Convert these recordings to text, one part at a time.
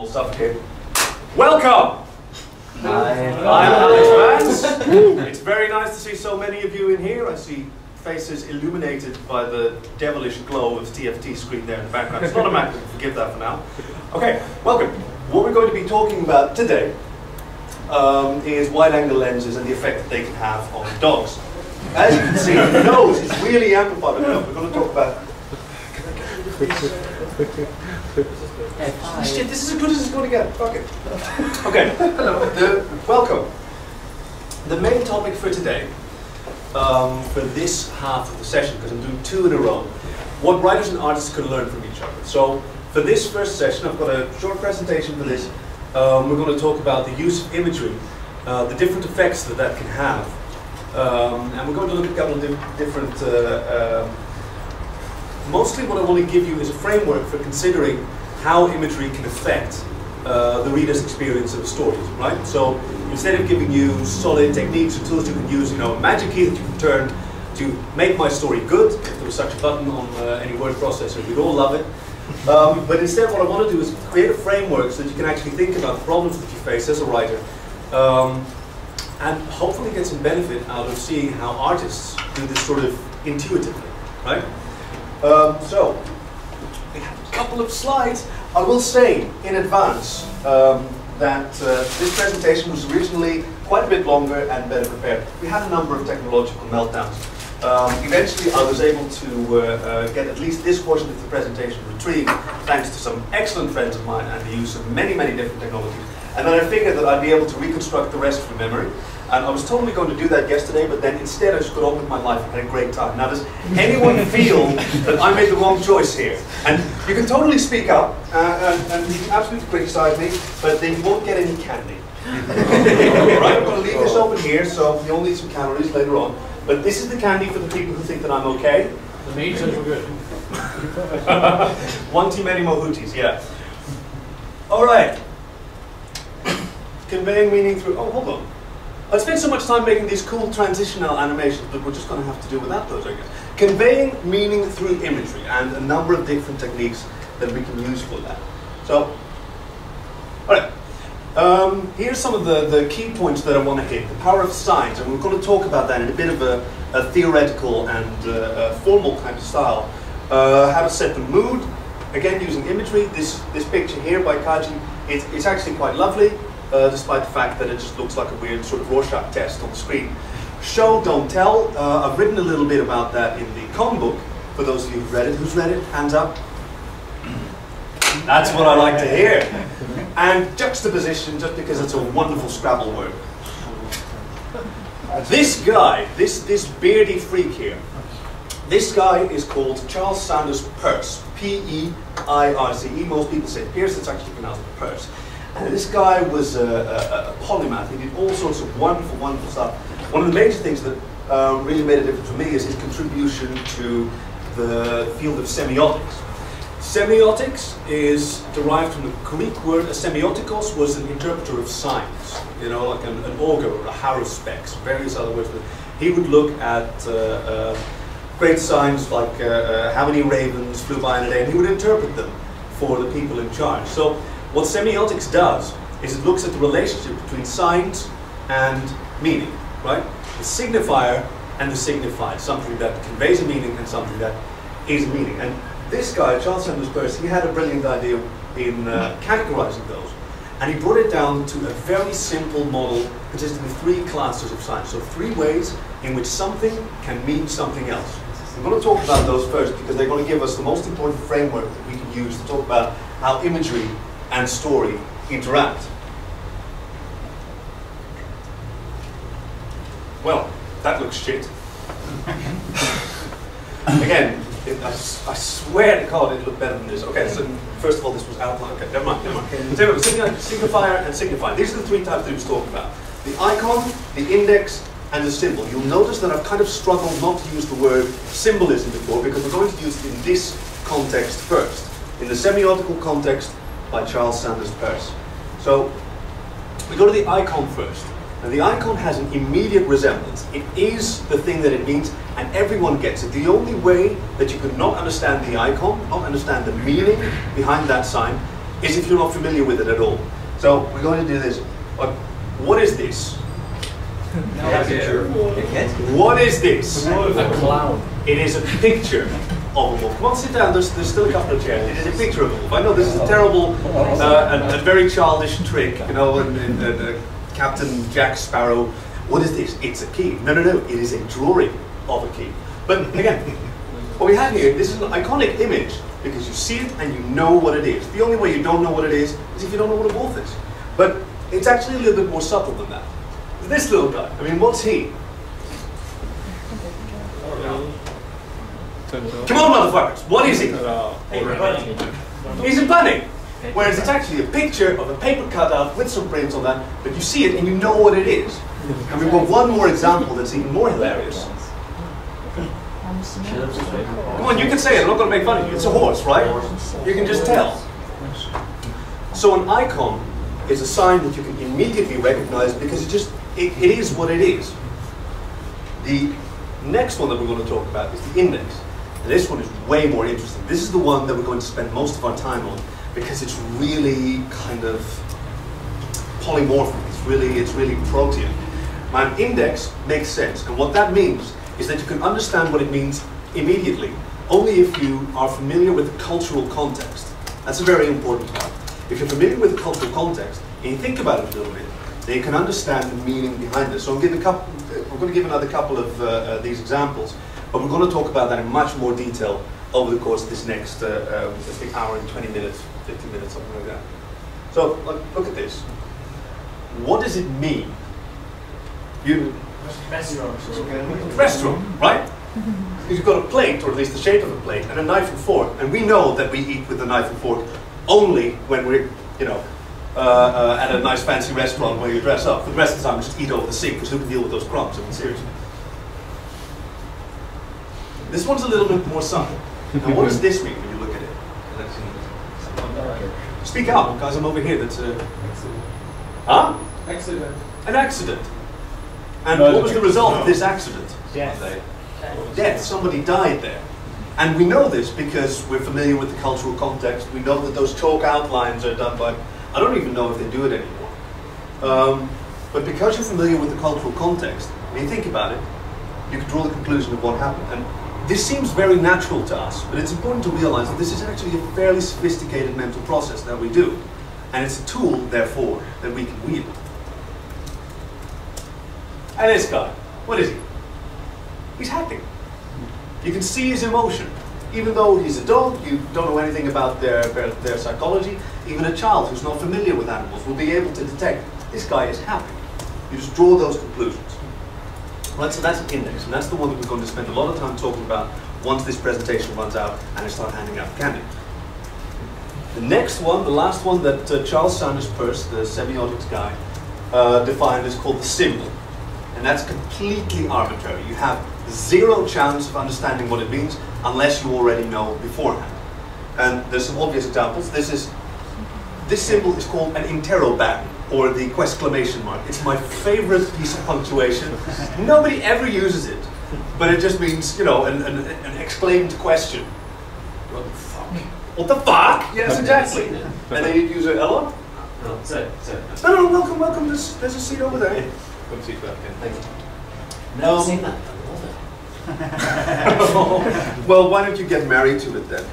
suffocate. Welcome! Hi. I'm Vance. It's very nice to see so many of you in here. I see faces illuminated by the devilish glow of the TFT screen there in the background. It's not a Magdeburg, forgive that for now. Okay, welcome. What we're going to be talking about today is wide-angle lenses and the effect that they can have on dogs. As you can see, the nose is really amplified. We're going to talk about... Shit, this is as good as it's going to get. Fuck it. Okay, welcome. The main topic for today, for this half of the session, because I'm doing two in a row, what writers and artists can learn from each other. So, for this first session, I've got a short presentation for this. We're going to talk about the use of imagery, the different effects that that can have, and we're going to look at a couple of different. Mostly, what I want to give you is a framework for considering how imagery can affect the reader's experience of stories, right? So instead of giving you solid techniques or tools you can use, a magic key that you can turn to make my story good, if there was such a button on any word processor, we'd all love it. But instead what I want to do is create a framework so that you can actually think about the problems that you face as a writer, and hopefully get some benefit out of seeing how artists do this sort of intuitively, right? So, we have a couple of slides. I will say in advance that this presentation was originally quite a bit longer and better prepared. We had a number of technological meltdowns. Eventually I was able to get at least this portion of the presentation retrieved thanks to some excellent friends of mine and the use of many, many different technologies. And then I figured that I'd be able to reconstruct the rest from memory. And I was totally going to do that yesterday, but then instead I just got on with my life and had a great time. Now, does anyone feel that I made the wrong choice here? And you can totally speak up, and you can absolutely criticize me, but then you won't get any candy. Right, I'm going to leave this open here, so you'll need some calories later on. But this is the candy for the people who think that I'm okay. The main says we're good. One too many mohooties, yeah. All right. Conveying meaning through, oh, hold on. I spent so much time making these cool transitional animations, but we're just going to have to do without those, I guess. Conveying meaning through imagery, and a number of different techniques that we can use for that. So, all right. Here's some of the key points that I want to hit. The power of signs, and we're going to talk about that in a bit of a theoretical and formal kind of style. How to set the mood, again using imagery. This picture here by Kaji, it's actually quite lovely. Despite the fact that it just looks like a weird sort of Rorschach test on the screen. Show, don't tell. I've written a little bit about that in the con book, for those of you who've read it. Who's read it? Hands up. That's what I like to hear. And juxtaposition, just because it's a wonderful Scrabble word. This guy, this beardy freak here, this guy is called Charles Sanders Peirce. P-E-I-R-C-E. Most people say Pierce, it's actually pronounced Peirce. And this guy was a polymath. He did all sorts of wonderful, wonderful stuff. One of the major things that really made a difference for me is his contribution to the field of semiotics. Semiotics is derived from the Greek word. A semiotikos was an interpreter of signs, like an augur or a haruspex, various other words. But he would look at great signs like how many ravens flew by in a day, and he would interpret them for the people in charge. So, what semiotics does is it looks at the relationship between signs and meaning, right? The signifier and the signified, something that conveys a meaning and something that is a meaning. And this guy, Charles Sanders Peirce, he had a brilliant idea in categorizing those. And he brought it down to a very simple model consisting of three classes of signs. So three ways in which something can mean something else. I'm going to talk about those first because they're going to give us the most important framework that we can use to talk about how imagery and story interact. Well, that looks shit. Again, I swear to God it looked better than this. Okay, so first of all, this was outlined. Okay, never mind. So signifier and signifying. These are the three types that he was talking about. The icon, the index, and the symbol. You'll notice that I've kind of struggled not to use the word symbolism before because we're going to use it in this context first. In the semiotical context, by Charles Sanders Peirce. So we go to the icon first. Now the icon has an immediate resemblance. It is the thing that it means, and everyone gets it. The only way that you could not understand the icon, not understand the meaning behind that sign, is if you're not familiar with it at all. So we're going to do this. What is this? What is this? A clown. It is a picture of a wolf. Come on, sit down. There's still a couple of chairs. It is a picture of a wolf. I know this is a terrible and very childish trick, you know, in Captain Jack Sparrow. What is this? It's a key. No, no, no. It is a drawing of a key. But again, what we have here, this is an iconic image because you see it and you know what it is. The only way you don't know what it is if you don't know what a wolf is. But it's actually a little bit more subtle than that. This little guy, I mean, what's he? Come on, motherfuckers, what is he? He's a bunny. Whereas it's actually a picture of a paper cutout with some prints on that, but you see it and you know what it is. And we've got one more example that's even more hilarious. Come on, you can say it, I'm not going to make fun of you. It's a horse, right? You can just tell. So an icon is a sign that you can immediately recognize because it is what it is. The next one that we're going to talk about is the index. And this one is way more interesting. This is the one that we're going to spend most of our time on because it's really kind of polymorphic. It's really protean. Now, an index makes sense, and what that means is that you can understand what it means immediately, only if you are familiar with the cultural context. That's a very important part. If you're familiar with the cultural context, and you think about it a little bit, then you can understand the meaning behind this. So we're going to give another couple of these examples, but we're going to talk about that in much more detail over the course of this next, I think, hour and 20 minutes, 50 minutes, something like that. So look at this. What does it mean? Restaurant, right? You've got a plate, or at least the shape of a plate, and a knife and fork, and we know that we eat with a knife and fork only when we're, you know, at a nice fancy restaurant where you dress up. For the rest of the time, we just eat over the sink, because who can deal with those crumbs? I mean, seriously. This one's a little bit more subtle. Now, what does this mean when you look at it? Speak out, guys. I'm over here. That's a... Huh? Accident. An accident. And what was the result of this accident? Death. Death. Somebody died there. And we know this because we're familiar with the cultural context. We know that those chalk outlines are done by... I don't even know if they do it anymore. But because you're familiar with the cultural context, when you think about it, you can draw the conclusion of what happened. And this seems very natural to us, but it's important to realize that this is actually a fairly sophisticated mental process that we do. And it's a tool, therefore, that we can wield. And this guy, what is he? He's happy. You can see his emotion. Even though he's a dog, you don't know anything about their psychology, even a child who's not familiar with animals will be able to detect this guy is happy. You just draw those conclusions. Right, so that's an index, and that's the one that we're going to spend a lot of time talking about once this presentation runs out and I start handing out candy. The next one, the last one that Charles Sanders Peirce, the semiotics guy, defined is called the symbol. And that's completely arbitrary. You have zero chance of understanding what it means unless you already know beforehand. And there's some obvious examples. This symbol is called an interrobang, or the exclamation mark. It's my favorite piece of punctuation. Nobody ever uses it, but it just means, you know, an exclaimed question. What the fuck? What the fuck? Yes, exactly. And then you'd use a hello? No, sir. No, welcome. There's a seat over there. Come seat back in. Thank you. Never seen that. Well, why don't you get married to it then?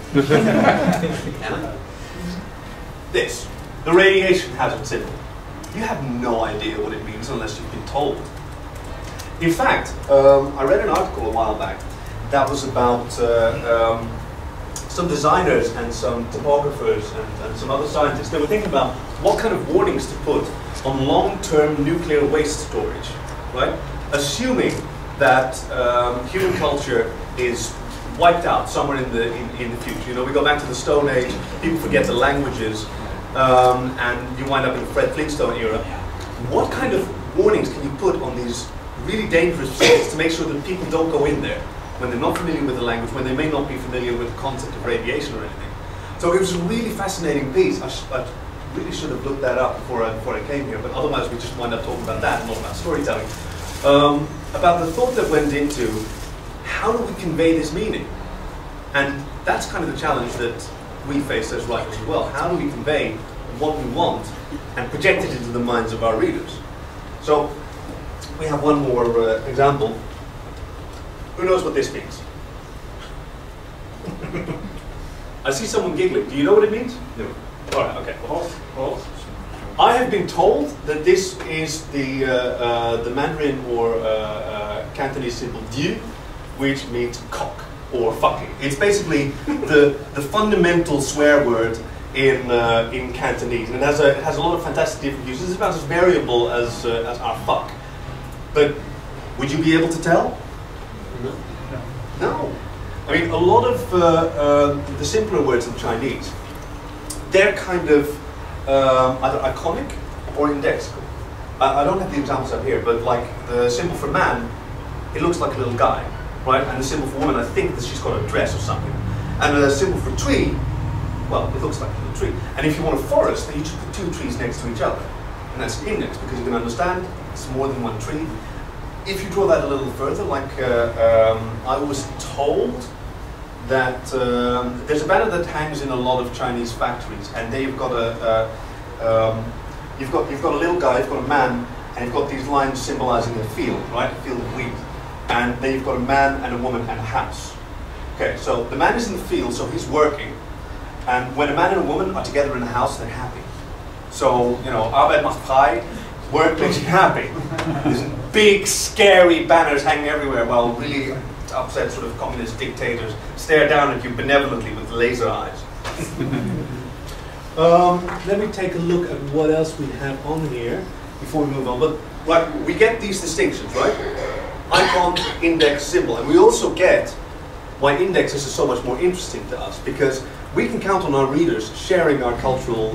This, the radiation hazard symbol. You have no idea what it means unless you've been told. In fact, I read an article a while back that was about some designers and some topographers and some other scientists. They were thinking about what kind of warnings to put on long-term nuclear waste storage, right? Assuming that human culture is wiped out somewhere in the future. You know, we go back to the Stone Age, people forget the languages, and you wind up in the Fred Flintstone era. What kind of warnings can you put on these really dangerous places to make sure that people don't go in there when they're not familiar with the language, when they may not be familiar with the concept of radiation or anything? So it was a really fascinating piece. I really should have looked that up before I came here, but otherwise we just wind up talking about that and not about storytelling. About the thought that went into how do we convey this meaning? And that's kind of the challenge that we face as writers as well. How do we convey what we want and project it into the minds of our readers? So we have one more example. Who knows what this means? I see someone giggling. Do you know what it means? No. All right, okay. I have been told that this is the Mandarin or Cantonese symbol Dieu, which means cock or fucking. It's basically the fundamental swear word in Cantonese, and it has a lot of fantastic different uses. It's about as variable as our fuck. But would you be able to tell? No. I mean, a lot of the simpler words in Chinese, they're kind of either iconic or indexical. I don't have the examples up here, but like the symbol for man, it looks like a little guy, right? And the symbol for woman, I think that she's got a dress or something. And the symbol for tree, well, it looks like a little tree. And if you want a forest, then you should put two trees next to each other. And that's an index, because you can understand it's more than one tree. If you draw that a little further, like I was told that there's a banner that hangs in a lot of Chinese factories, and they've got you've got a little guy, you've got a man, and you've got these lines symbolizing a field, right? A field of wheat. And then you've got a man and a woman and a house. Okay, so the man is in the field, so he's working, and when a man and a woman are together in a house, they're happy. So, you know, Arbeit macht frei, work makes you happy. These big, scary banners hanging everywhere, while really upset sort of communist dictators stare down at you benevolently with laser eyes. Let me take a look at what else we have on here before we move on. But like, we get these distinctions, right? Icon, index, symbol, and we also get why indexes are so much more interesting to us, because we can count on our readers sharing our cultural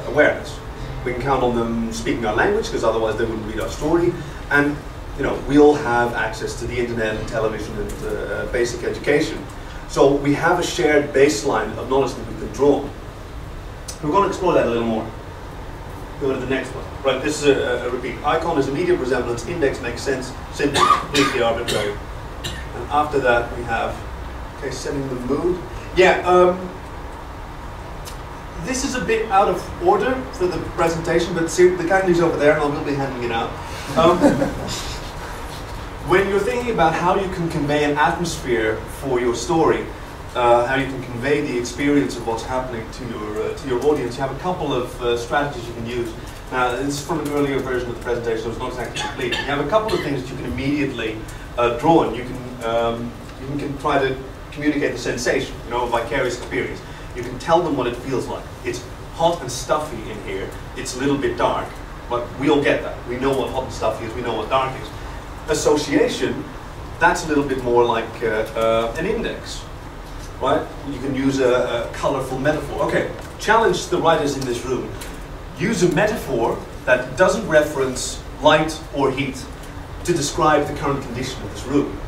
awareness. We can count on them speaking our language, because otherwise they wouldn't read our story. And you know, we all have access to the internet and television and basic education. So we have a shared baseline of knowledge that we can draw on. We're going to explore that a little more. Go to the next one. Right, this is a repeat. Icon is immediate resemblance, index makes sense, simple, completely arbitrary. And after that we have, okay, setting the mood. Yeah, this is a bit out of order for the presentation, but see, the candy's over there and I will be handing it out. When you're thinking about how you can convey an atmosphere for your story, how you can convey the experience of what's happening to your audience, you have a couple of strategies you can use. Now, this is from an earlier version of the presentation, so it's not exactly complete. You have a couple of things that you can immediately draw on. You can try to communicate the sensation, you know, a vicarious experience. You can tell them what it feels like. It's hot and stuffy in here. It's a little bit dark, but we all get that. We know what hot and stuffy is. We know what dark is. Association, that's a little bit more like an index, right? You can use a colorful metaphor. Okay, challenge the writers in this room. Use a metaphor that doesn't reference light or heat to describe the current condition of this room.